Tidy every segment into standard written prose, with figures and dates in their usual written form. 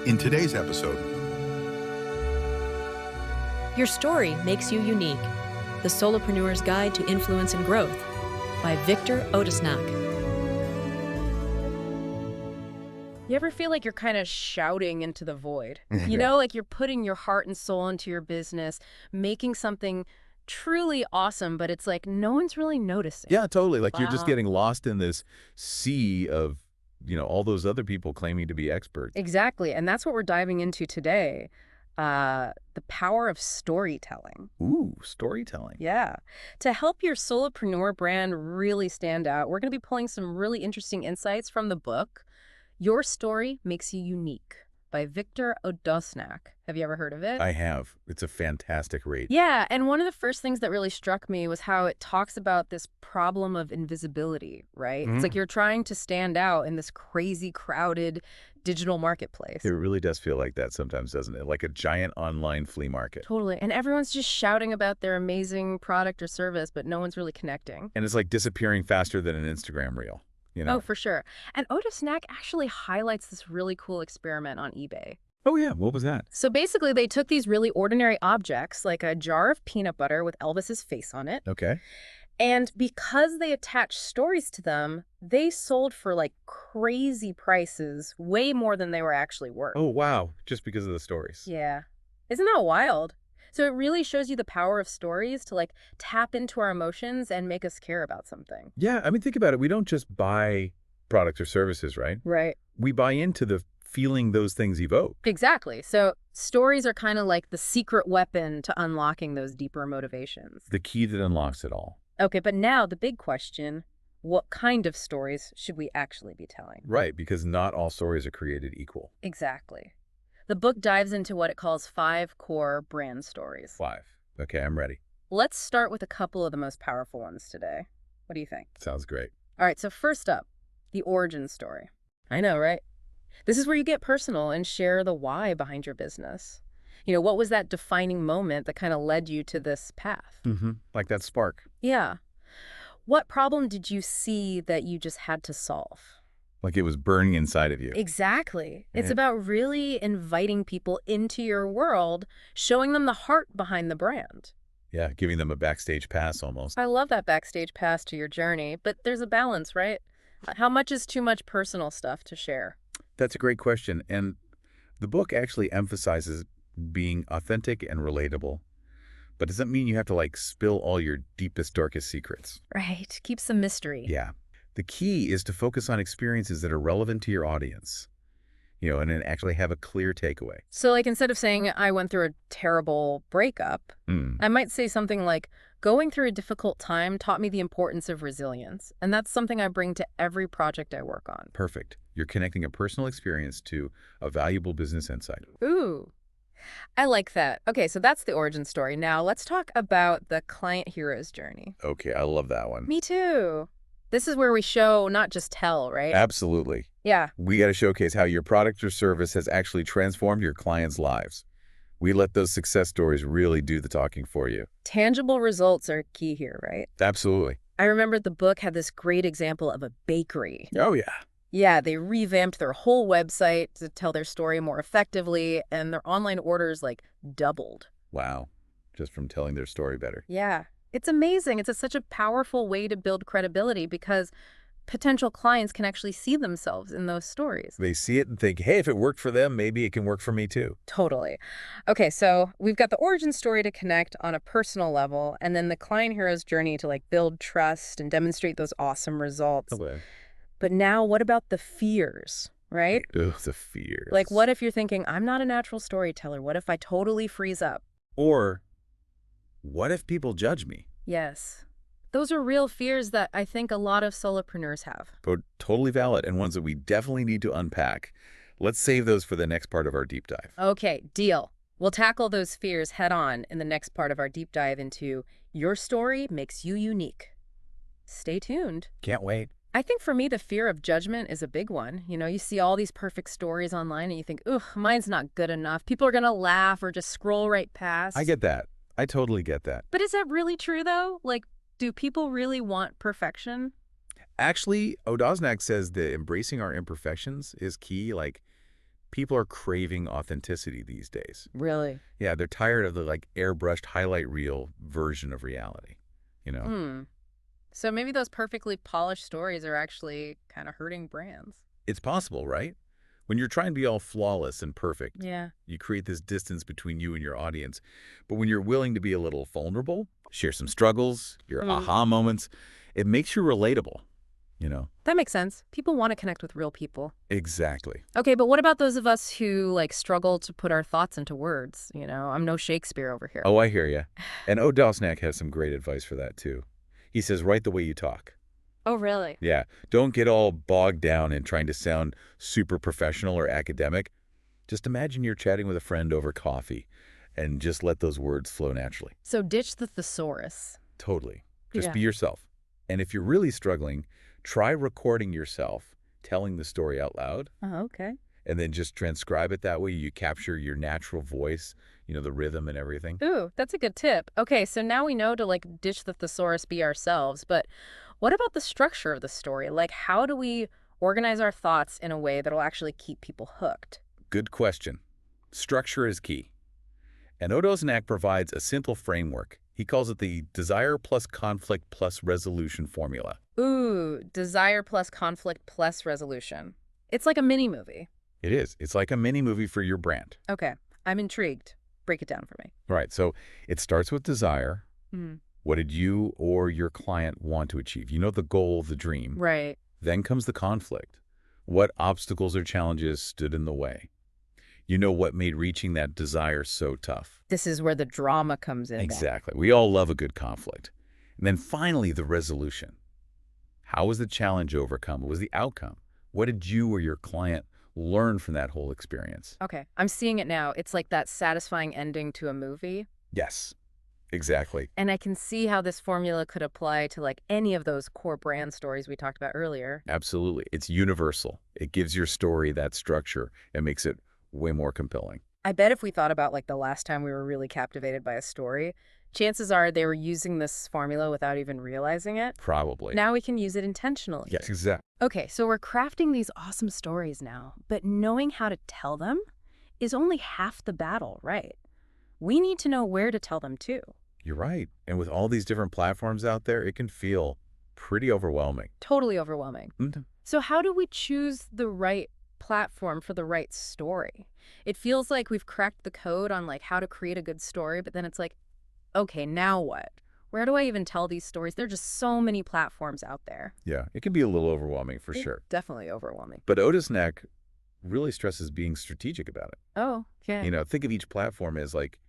In today's episode, Your story makes you unique. The Solopreneur's Guide to Influence and Growth by Victor Odasnac. You ever feel like you're kind of shouting into the void? You Yeah. know, like you're putting your heart and soul into your business, making something truly awesome, but it's like no one's really noticing. Yeah, totally. Like you're just Wow. getting lost in this sea of, all those other people claiming to be experts. Exactly. And that's what we're diving into today. The power of storytelling. Ooh, storytelling. Yeah. To help your solopreneur brand really stand out, we're going to be pulling some really interesting insights from the book, Your Story Makes You Unique by Victor Odasnac. Have you ever heard of it? I have. It's a fantastic read. Yeah, and one of the first things that really struck me was how it talks about this problem of invisibility, right? It's like you're trying to stand out in this crazy, crowded digital marketplace. It really does feel like that sometimes, doesn't it? Like a giant online flea market. Totally. And everyone's just shouting about their amazing product or service, but no one's really connecting. And it's like disappearing faster than an Instagram reel, Oh, for sure. And Odasnac actually highlights this really cool experiment on eBay. Oh, yeah. What was that? So basically, they took these really ordinary objects, like a jar of peanut butter with Elvis's face on it, Okay. and because they attached stories to them, they sold for like crazy prices, way more than they were actually worth. Oh, wow. Just because of the stories. Yeah. Isn't that wild? So it really shows you the power of stories to like tap into our emotions and make us care about something. Yeah. I mean, think about it. We don't just buy products or services, right? Right. We buy into the feeling those things evoke. Exactly. So stories are kind of like the secret weapon to unlocking those deeper motivations. The key that unlocks it all. Okay, but now the big question, what kind of stories should we actually be telling? Right, because not all stories are created equal. Exactly. The book dives into what it calls 5 core brand stories. 5. Okay, I'm ready. Let's start with a couple of the most powerful ones today. What do you think? Sounds great. All right, so first up, the origin story. I know, right? This is where you get personal and share the why behind your business. You know, what was that defining moment that kind of led you to this path? Like that spark. Yeah. What problem did you see that you just had to solve? Like it was burning inside of you. Exactly. It's Yeah. about really inviting people into your world, showing them the heart behind the brand. Yeah, giving them a backstage pass almost. I love that backstage pass to your journey, but there's a balance, right? How much is too much personal stuff to share? That's a great question. And the book actually emphasizes being authentic and relatable. But does that mean you have to like spill all your deepest, darkest secrets? Right. Keep some mystery. Yeah. The key is to focus on experiences that are relevant to your audience, and then actually have a clear takeaway. So like instead of saying I went through a terrible breakup, I might say something like going through a difficult time taught me the importance of resilience. And that's something I bring to every project I work on. Perfect. You're connecting a personal experience to a valuable business insight. Ooh, I like that. Okay, so that's the origin story. Now let's talk about the client hero's journey. Okay, I love that one. Me too. This is where we show, not just tell, right? Absolutely. Yeah. We got to showcase how your product or service has actually transformed your clients' lives. We let those success stories really do the talking for you. Tangible results are key here, right? Absolutely. I remember the book had this great example of a bakery. Oh, yeah. Yeah, they revamped their whole website to tell their story more effectively, and their online orders like doubled. Wow. Just from telling their story better. Yeah, it's amazing. It's such a powerful way to build credibility because potential clients can actually see themselves in those stories. They see it and think, hey, if it worked for them, maybe it can work for me too. Totally. Okay, so we've got the origin story to connect on a personal level, and then the client hero's journey to like build trust and demonstrate those awesome results. Okay. But now what about the fears, right? Ugh, the fears. Like, what if you're thinking, I'm not a natural storyteller? What if I totally freeze up? Or what if people judge me? Yes. Those are real fears that I think a lot of solopreneurs have. But totally valid and ones that we definitely need to unpack. Let's save those for the next part of our deep dive. Okay, deal. We'll tackle those fears head on in the next part of our deep dive into Your Story Makes You Unique. Stay tuned. Can't wait. I think for me, the fear of judgment is a big one. You know, you see all these perfect stories online and you think, ugh, mine's not good enough. People are going to laugh or just scroll right past. I get that. I totally get that. But is that really true, though? Like, do people really want perfection? Actually, Odasnac says that embracing our imperfections is key. Like, People are craving authenticity these days. Really? Yeah, they're tired of the like airbrushed highlight reel version of reality, you know? Hmm. So maybe those perfectly polished stories are actually kind of hurting brands. It's possible, right? When you're trying to be all flawless and perfect, Yeah. you create this distance between you and your audience. But when you're willing to be a little vulnerable, share some struggles, your aha moments, it makes you relatable, you know? That makes sense. People want to connect with real people. Exactly. Okay, but what about those of us who like struggle to put our thoughts into words? I'm no Shakespeare over here. Oh, I hear you. And Odasnac has some great advice for that, too. He says, write the way you talk. Oh, really? Yeah, don't get all bogged down in trying to sound super professional or academic. Just imagine you're chatting with a friend over coffee and just let those words flow naturally. So ditch the thesaurus. Totally. Just Yeah. be yourself. And if you're really struggling, try recording yourself telling the story out loud Oh, okay. and then just transcribe it that way. You capture your natural voice, the rhythm and everything. Ooh, that's a good tip. Okay, so now we know to like ditch the thesaurus, be ourselves, but what about the structure of the story? Like, how do we organize our thoughts in a way that'll actually keep people hooked? Good question. Structure is key. And Odasnac provides a simple framework. He calls it the desire plus conflict plus resolution formula. Ooh, desire plus conflict plus resolution. It's like a mini movie. It is. It's like a mini movie for your brand. Okay, I'm intrigued. Break it down for me. Right. So it starts with desire. Mm. What did you or your client want to achieve? You know the goal, the dream. Right. Then comes the conflict. What obstacles or challenges stood in the way? You know what made reaching that desire so tough. This is where the drama comes in. Exactly. We all love a good conflict. And then finally, the resolution. How was the challenge overcome? What was the outcome? What did you or your client learn from that whole experience? Okay, I'm seeing it now. It's like that satisfying ending to a movie. Yes, exactly. And I can see how this formula could apply to like any of those core brand stories we talked about earlier. Absolutely. It's universal. It gives your story that structure and makes it way more compelling. I bet if we thought about like the last time we were really captivated by a story, chances are they were using this formula without even realizing it. Probably. Now we can use it intentionally. Yes, exactly. Okay, so we're crafting these awesome stories now, but knowing how to tell them is only half the battle, right? We need to know where to tell them too. You're right. And with all these different platforms out there, it can feel pretty overwhelming. Totally overwhelming. Mhm. So how do we choose the right platform for the right story? It feels like we've cracked the code on like how to create a good story, but then it's like, okay, now what? Where do I even tell these stories? There are just so many platforms out there. Yeah, it can be a little overwhelming for It's sure. definitely overwhelming. But Odasnac really stresses being strategic about it. Oh, yeah. Think of each platform as like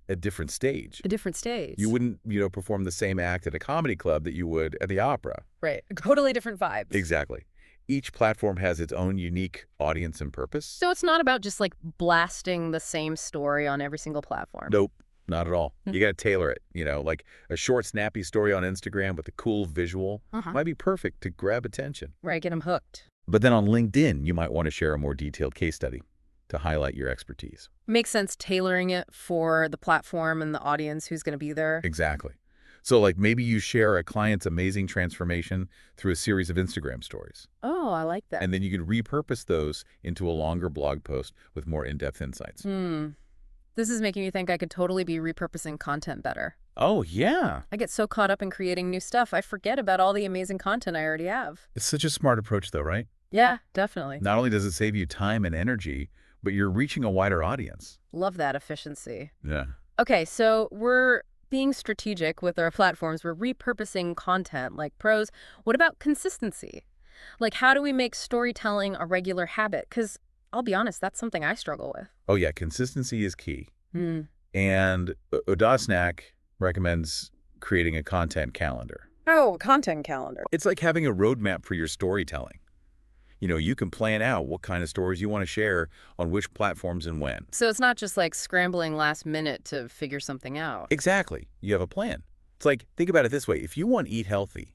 a different stage. A different stage. You wouldn't, perform the same act at a comedy club that you would at the opera. Right. Totally different vibes. Exactly. Each platform has its own unique audience and purpose. So it's not about just like blasting the same story on every single platform. Nope, not at all. You got to tailor it. Like a short, snappy story on Instagram with a cool visual might be perfect to grab attention. Right, get them hooked. But then on LinkedIn, you might want to share a more detailed case study to highlight your expertise. Makes sense tailoring it for the platform and the audience who's going to be there. Exactly. So like maybe you share a client's amazing transformation through a series of Instagram stories. Oh, I like that. And then you can repurpose those into a longer blog post with more in-depth insights. This is making me think I could totally be repurposing content better. Oh, yeah. I get so caught up in creating new stuff, I forget about all the amazing content I already have. It's such a smart approach though, right? Yeah, definitely. Not only does it save you time and energy, but you're reaching a wider audience. Love that efficiency. Yeah. Okay, so we're being strategic with our platforms. We're repurposing content like pros. What about consistency? Like, how do we make storytelling a regular habit? Because I'll be honest, that's something I struggle with. Oh, yeah. Consistency is key. And Odasnac recommends creating a content calendar. Oh, content calendar. It's like having a roadmap for your storytelling. You can plan out what kind of stories you want to share on which platforms and when. So it's not just like scrambling last minute to figure something out. Exactly. You have a plan. It's like, think about it this way. If you want to eat healthy,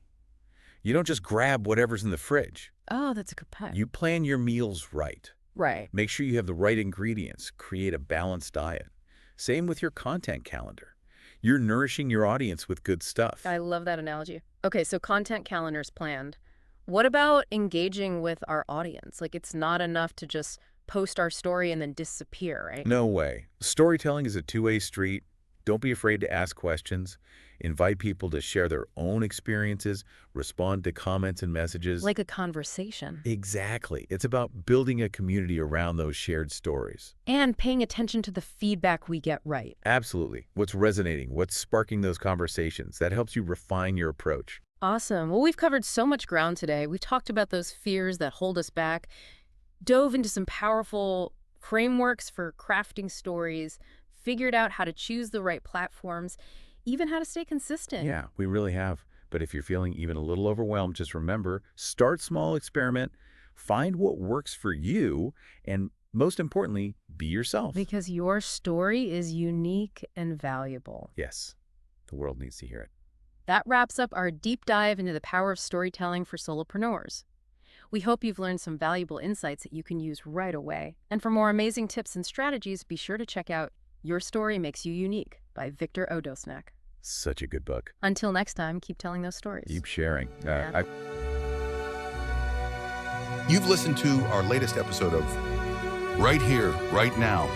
you don't just grab whatever's in the fridge. Oh, that's a good point. You plan your meals right. Right. Make sure you have the right ingredients. Create a balanced diet. Same with your content calendar. You're nourishing your audience with good stuff. I love that analogy. Okay, so content calendar's planned. What about engaging with our audience? Like, it's not enough to just post our story and then disappear, right? No way. Storytelling is a two-way street. Don't be afraid to ask questions. Invite people to share their own experiences, respond to comments and messages. Like a conversation. Exactly. It's about building a community around those shared stories. And paying attention to the feedback we get right. Absolutely. What's resonating? What's sparking those conversations? That helps you refine your approach. Awesome. Well, we've covered so much ground today. We talked about those fears that hold us back, dove into some powerful frameworks for crafting stories, figured out how to choose the right platforms, even how to stay consistent. Yeah, we really have. But if you're feeling even a little overwhelmed, just remember, start small, experiment, find what works for you, and most importantly, be yourself. Because your story is unique and valuable. Yes, the world needs to hear it. That wraps up our deep dive into the power of storytelling for solopreneurs. We hope you've learned some valuable insights that you can use right away. And for more amazing tips and strategies, be sure to check out Your Story Makes You Unique by Victor Odasnac. Such a good book. Until next time, keep telling those stories. Keep sharing. You've listened to our latest episode of Right Here, Right Now